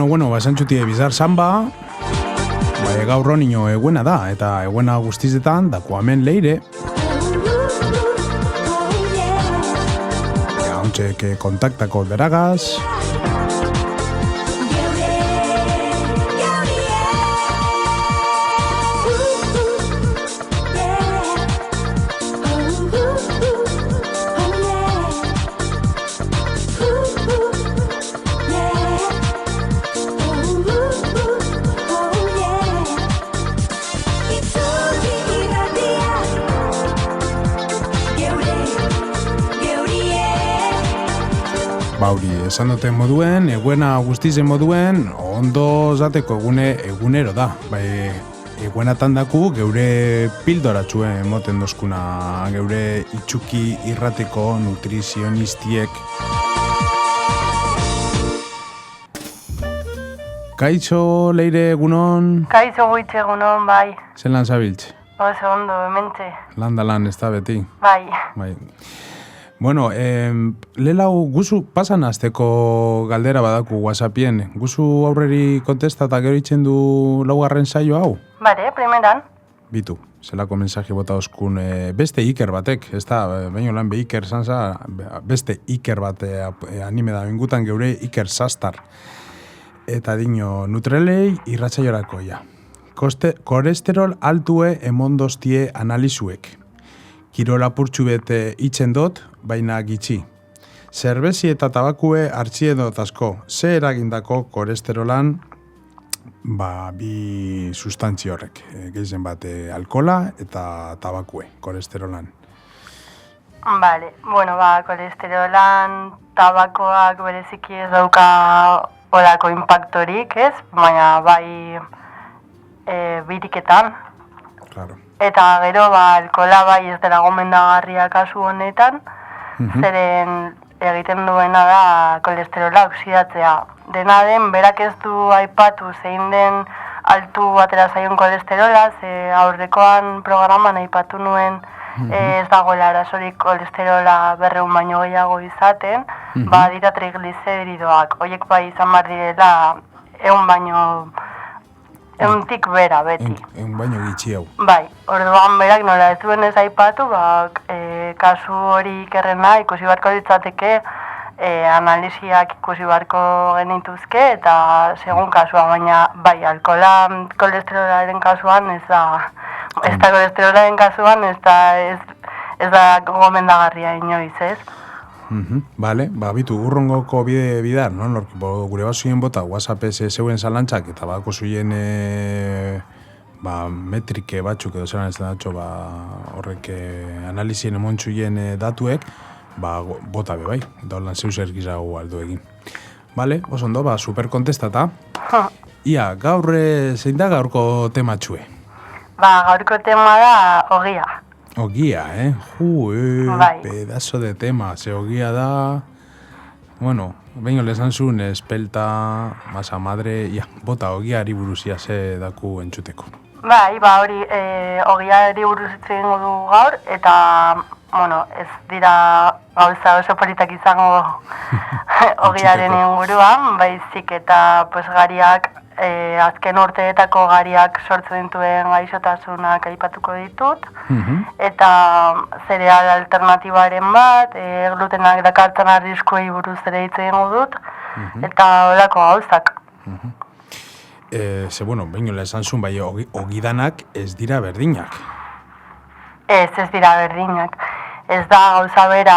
Bueno, basantxutie bizar samba, gaur honino eguena da, eta eguena guztizetan dako hemen leire. Hauntxek kontaktako deragaz. Bauri, esan duten moduen, eguena guztizen moduen, ondo zateko egunero da. Bai, eguenatan daku geure pildoratxue moten dozkuna, geure itxuki irrateko nutrizionistiek. Kaixo, leire egunon? Kaixo goitze egunon, bai. Zelan zabiltz? Oso ondo, hementxe. Lan, ez da beti? Bai. Bueno, lehelau guzu pasan azteko galdera badaku WhatsAppien. Guzu aurreri kontesta eta gero itzen du laugarren saio hau? Bare, primeran. Bitu, zelako mensaje bota oskun beste Iker batek, ez da, baino lan be Iker zanza, beste Iker bat anime da bengutan geure Iker Sastar. Eta dino, Nutrelei irratzaiorako ja. Kolesterol altue emondostie analizuek. Kirol apurtxu bete itzen dut, baina gitxi. Zerbezi eta tabakue hartxie dut asko. Ze eragindako kolesterolan, bi sustantzi horrek. Gehien bat alkola eta tabakue, kolesterolan. Bale, kolesterolan, tabakoak bereziki ez dauka horako impactorik, ez? Baina bai biriketan. Claro. Eta gero, alkola bai ez dela gomendagarria kasu honetan, zeren egiten duena da kolesterola oxidatzea. Dena den, berak ez du aipatu zein den altu batera zaion kolesterola, ze aurrekoan programan aipatu nuen ez dagoela arazorik kolesterola 200 baino gehiago izaten, dira trigliceridoak. Horiek bai izan behar direla 100 baino... Euntik bera, beti. Eun baino gitxi hau. Bai, orduan berak nola ez duen ez aipatu, kasu hori ikerrena ikusi barko ditzateke, analiziak ikusi barko genituzke, eta segun kasua, baina bai, alkola kolesterolaren kasuan ez da kolesterolaren kasuan ez da gomendagarria inoiz, ez? Bale, bitu gurrongoko bidar, no? Gure basuen bota WhatsApp zeuen zalantzak eta bako zuien metrike batzuk edo zelan ez da datxo horrek analizien emontzuien datuek bota bai, da holan zeu zergizago aldo egin. Bale, oso ondo, super kontestata. Ia, gaur zein da gaurko tematxue? Gaurko tema da ogia. Ogia, pedazo de tema, ze ogia da... Bueno, baino lesan zuen espelta, masa madre, bota ogiari buruzia ze daku entzuteko. Bai, hori ogiari buruz itzen du gaur, eta, ez dira gauza oso politak izango ogiaren inguruan, baizik eta gariak, azken urteetako gariak sortzen dituen gaixotasunak aipatuko ditut, eta zereal alternatibaren bat, glutenak dakartzen arriskuei buruz ere hitz egingo dut, eta holako gauzak. Baino esan zuen, bai, ogidanak ez dira berdinak. Ez dira berdinak. Ez da gauza bera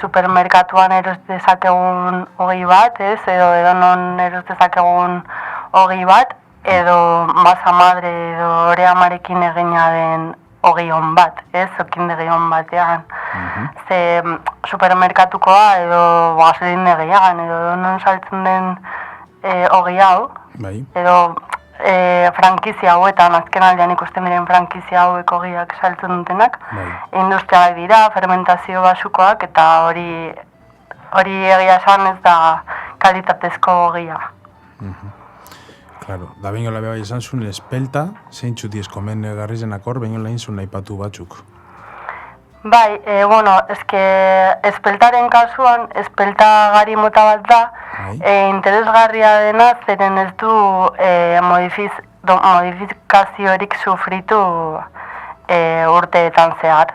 supermerkatuan eros dezakegun ogi bat, edo edonon eros dezakegun ogi bat, edo masa madre edo oreamarekin egina den ogi hon bat, okindegi hon batean. Ze supermerkatukoa edo gasolindegian edo edonon saltzen den ogi hau, edo frankizia hauetan, azken aldean ikusten diren frankizia hauek ogiak saltzen dutenak, industrialak dira, fermentazio basukoak, eta hori egia esan ez da kalitatezko ogia. Claro, da baino labe bai esan zuen espelta, zeintxut dizkomen garrizenak hor, baino lain zuen naipatu batzuk. Bai, bueno, espeltaren kasuan, espelta gari mota bat da, interesgarria dena, zeren ez du modifikaziorik sufritu urteetan zehar.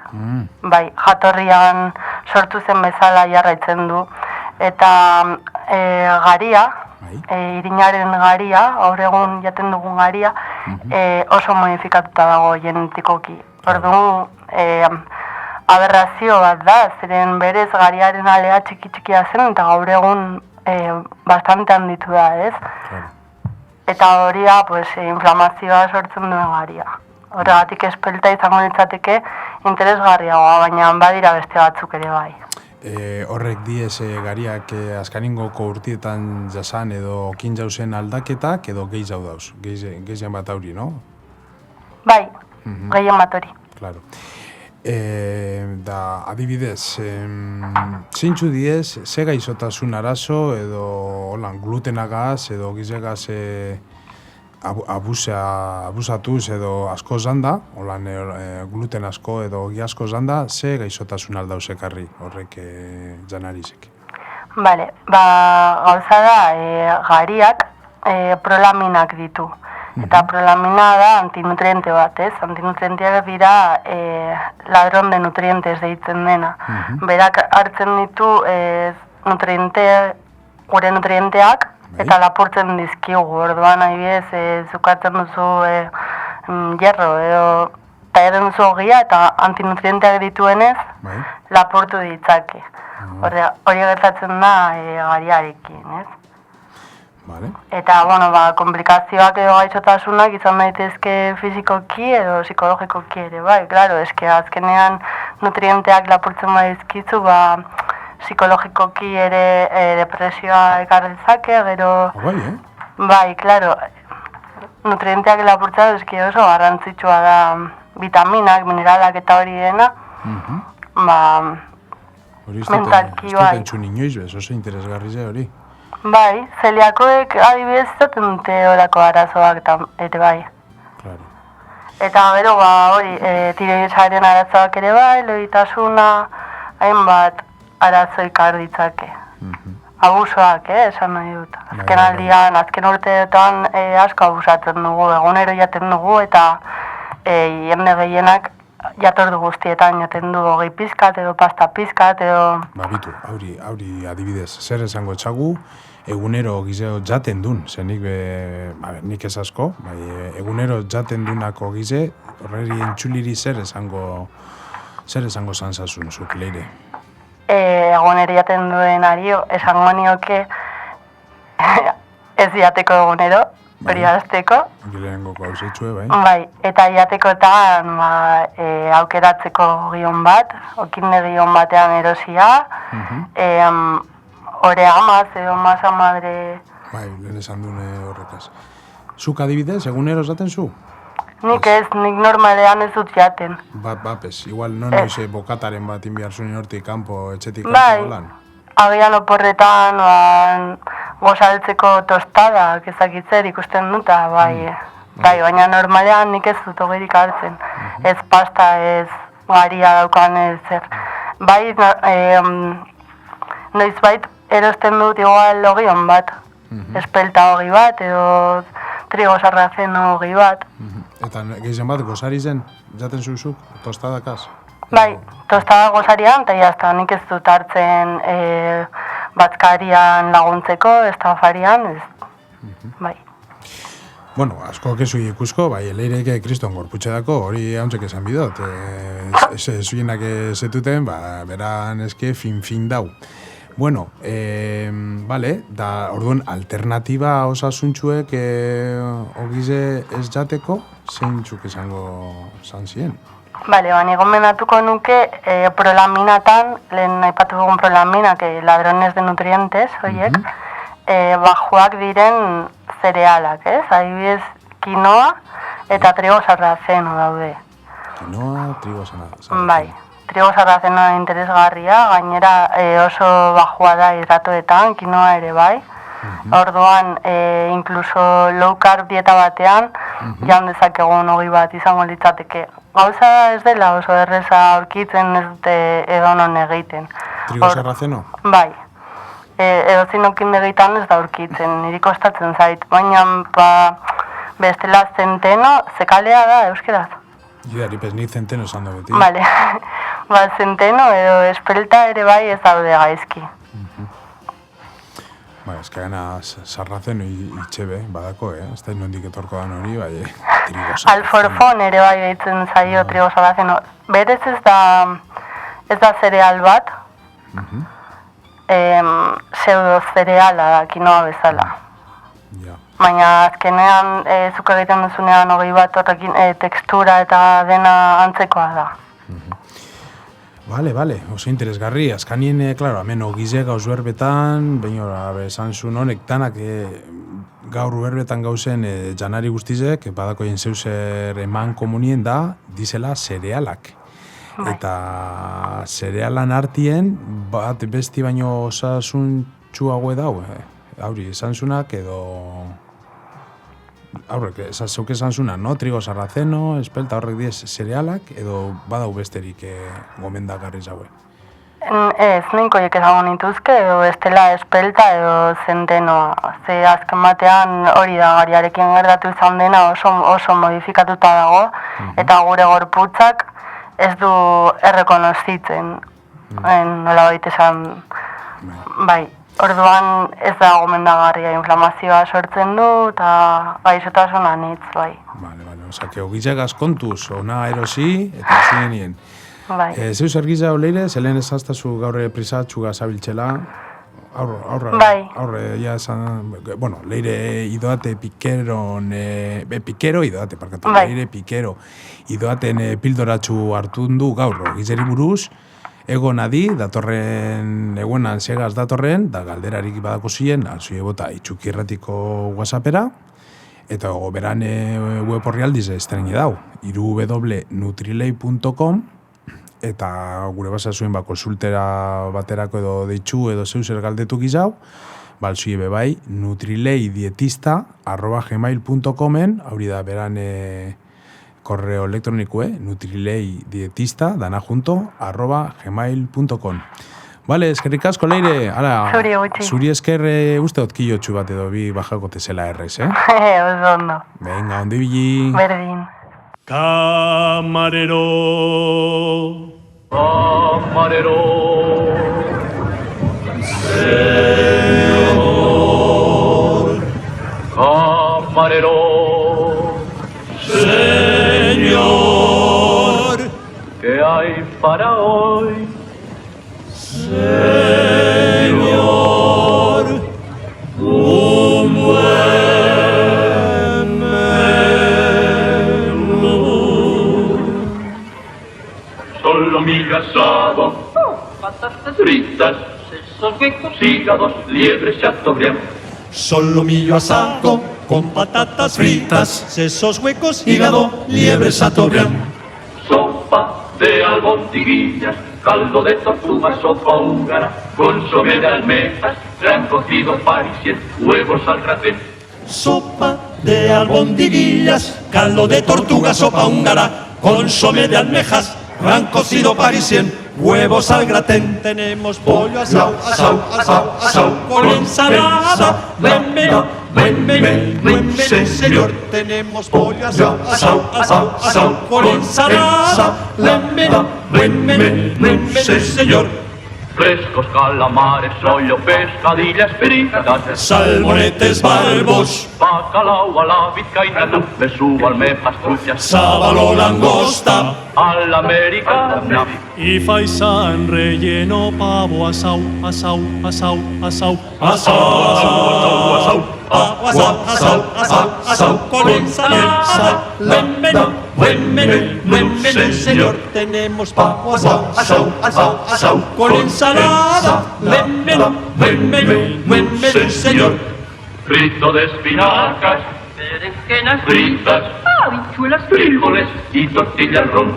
Bai, jatorrian sortu zen bezala jarraitzen du. Eta garia, irinaren garia, gaur egun jaten dugun garia, oso modifikatuta dago genetikoki. Orduan, aberrazio bat da, zeren berez gariaren alea txiki-txikia zen eta gaur egun bastante handitu da, ez? Eta hori da, inflamazioa sortzen duen garia. Horregatik espelta izango litzateke interesgarriagoa, baina badira beste batzuk ere bai. Horrek diez gariak azkaningoko urtietan jasan edo okin jauzen aldaketak edo gehi jau dauz, gehien bat auri, no? Bai, gehien bat hori. Claro. Da, adibidez, zeintzu diez, ze gaizotasun arazo edo holan glutenagaz edo gizegaz abusatuz edo asko zanda, holan gluten asko edo gi asko zanda, ze gaizotasun aldauz ekarri horrek janarizek? Bale, gauza da, gariak prolaminak ditu. Eta prolamina da antinutriente bat, ez? Antinutrienteak dira ladron de nutrientes deitzen dena. Berak hartzen ditu gure nutrienteak eta lapurtzen dizkigu. Orduan, adibidez, zukatzen duzu hierro edo taierren duzu ogia eta antinutrienteak dituenez lapurtu ditzake. Hori gertatzen da gariarekin, ez? Eta, komplikazioak edo gaixotasunak izan daitezke fizikoki edo psikologikoki ere, bai, klaro, azkenean nutrienteak lapurtzen badizkizu, psikologikoki ere depresioa ekar dezake, gero... Bai, klaro, nutrienteak lapurtza oso garrantzitsua da vitaminak, mineralak eta hori dena, mentalki, bai. Hori ez dut inoiz bez, oso interesgarri ze hori. Bai, zeliakoek adibidez zaten dute horako arazoak ere bai. Claro. Eta gero, hori, tiroidesaren arazoak ere bai, loitasuna, hainbat arazo ikar ditzake. Abusoak, esan nahi dut. Azken aldian, azken urteetan asko abusatzen dugu, egunero jaten dugu, eta jende gehienak jatordu guztietan jaten du hogei pizkat edo pasta pizkat edo... Bitu, hauri adibidez, zer esango txagu, egunero gizeo jaten dun, zen nik ez asko, egunero jaten dunako gize, horreri entxuliri zer esango zantzazun zuk, Leire? Egunero jaten duen ario, esango nioke ez jateko egunero, hori azteko. Gileengoko hausetxue, bai? Bai, eta jatekotan aukeratzeko gion bat, okinde gion batean erosia, ore amaz edo masa madre... Bai, lehen esan dune horrekaz. Zuk adibidez, egunero zaten zu? Nik ez, nik normalean ez dut jaten. Bapes, igual noiz bokataren bat inbiar zuen hortik kanpo, etxetik kanpo lan? Bai, agian oporretan, gozaltzeko tostadak ezakitzer ikusten duta, bai. Bai, baina normalean nik ez dut ogerik hartzen. Ez pasta, ez garia daukan ez zer. Bai, noizbait erosten dut igual ogion bat. Espelta hogi bat edo trigo sarrazeno hogi bat. Eta gehien bat gozari zen, jaten zuzuk, tostadakaz? Bai, tostada gozarian, eta jazta, nik ez dut hartzen batzkarian laguntzeko, ez da afarian, ez, bai. Bueno, asko kezu ikusko, bai, Leireke kriston gorputxe dako, hori hauntzek esan bidot. Zuienak zetuten, beran eske fin dau. Bueno, bale, da, orduan, alternatiba osasuntxuek ogize ez jateko, zeintzuk esango zan ziren? Bale, bani gomendatuko nuke prolaminatan, lehen aipatu dugun prolaminak, ladrones de nutrientes, horiek, bajuak diren zerealak, ez? Adibidez, quinoa eta trigo sarrazeno daude. Quinoa, trigo sarrazeno. Bai, trigo sarrazeno interesgarria, gainera oso bajua da hidratoetan, quinoa ere bai. Orduan, incluso low carb dieta batean, jaun dezakegun hogi bat izango litzateke gauza ez dela oso erreza aurkitzen ez dute edonon egiten. Trigo sarrazeno? Bai. Edozein okin egiten ez da aurkitzen, niri kostatzen zait. Baina, bestela zenteno, zekalea da euskeraz. Judari, pez nik zenteno esan da beti. Vale. Zenteno edo espelta ere bai ez daude gaizki. Bai, ez gana sarrazeno itxebe, badako, ez da nondik etorko dan hori, bai, trigo sarrazeno. Alforfon ere bai deitzen zaio trigo sarrazeno. Berez ez da zereal bat, pseudo zereala da, kinoa bezala. Ja. Baina azkenean zuk egiten duzunean hogei bat horrekin tekstura eta dena antzekoa da. Bale, oso interesgarri. Azkanien, klaro, hemen ogize gauz berbetan, baina esan zuen honek danak gaur berbetan gauzen janari guztizek, badako jen zeuser eman komunien da, dizela zerealak. Eta zerealan hartien, bat besti baino osasun txuagoe dau, hauri, esan zunak edo... Aurrek, zeuk esan zuna, no? Trigo sarrazeno, espelta horrek diez zerealak, edo badau besterik gomendagarri zaue? Ez, neinkoiek ezago nituzke, edo estela espelta edo zentenoa. Ze azken batean hori da gariarekin gertatu izan dena oso modifikatuta dago, eta gure gorputzak ez du errekonozitzen. Nola baita esan, bai. Orduan ez da gomendagarria, inflamazioa sortzen du eta gaixotasun anitz, bai. Bale, osake, ogitzak azkontuz, ona erosi eta zinenien. Bai. Zeu zergiza oleire, zelen ezaztazu gaurre prisatxuga zabiltzela, aurre, ja esan, bueno, leire idoate pikeron, pikero idoate, parkatu, leire pikero idoaten pildoratxu hartun du gaur, ogizeri buruz, egon adi, datorren eguenan segaz datorren, da galderarik badako ziren, alzue bota itxukirratiko whatsappera, eta beran web horri aldiz estreni dau, www.nutrilei.com, eta gure basa zuen konsultera baterako edo deitxu edo zeuser galdetu gizau, alzue bebai, nutrileidietista@gmail.comen, hori da beran correo electrónico, nutrileidietista, dana junto, @gmail.com. Vale, eskerrik asko, Leire. Ara, zuri esker uste otkillotxu bat edo bi bajako tezela errez, Oso ondo. Venga, ondi bili. Berdin. Camarero, Señor, camarero, Señor, ¿qué hay para hoy? Señor, un buen menú. Solomillo asado, patatas fritas, sesos huecos, hígados, liebres, chateaubriand. Solomillo asado con patatas fritas, sesos huecos, hígado, liebre, chateaubriand. Sopa de albondiguillas, caldo de tortuga, sopa húngara, consomé de almejas, gran cocido parisien, huevos al gratén. Sopa de albondiguillas, caldo de tortuga, sopa húngara, consomé de almejas, gran cocido parisien, huevos al gratén. Tenemos pollo asau, asau, asau, asau, con ensalada, buen menú, buen menú, buen menú, señor. Tenemos pollo asau, asau, asau, asau, con ensalada, buen menú, buen menú, buen menú, señor. Frescos calamares, rollo, pescadillas, fritas, Salmonetes, barbos, bacalao a la vizcaína, besugo, almejas, truchas, sábalo, langosta, a la americana. Y faisán relleno, pavo, asau, asau, asau, asau, asau, asau, asau, asau, asau, con ensalada, buen menú, buen menú, señor. Tenemos pavo, asau, asau, asau, asau, con ensalada, buen menú, buen menú, señor. Frito de espinacas, berenjenas fritas, habichuelas, frijoles y tortilla al ron.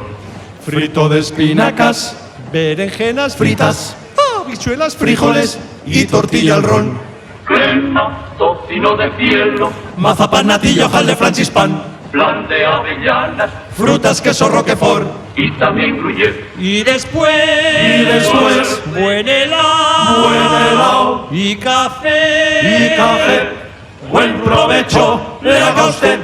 Frito de espinacas, berenjenas fritas, habichuelas, frijoles y tortilla al ron. Crema, tocino de cielo, Mazapán, natilla, hojal de francispan, flan de avellanas, frutas, queso, roquefort. y también gruyère. Y después, buen helado, y café, Buen provecho le haga usted.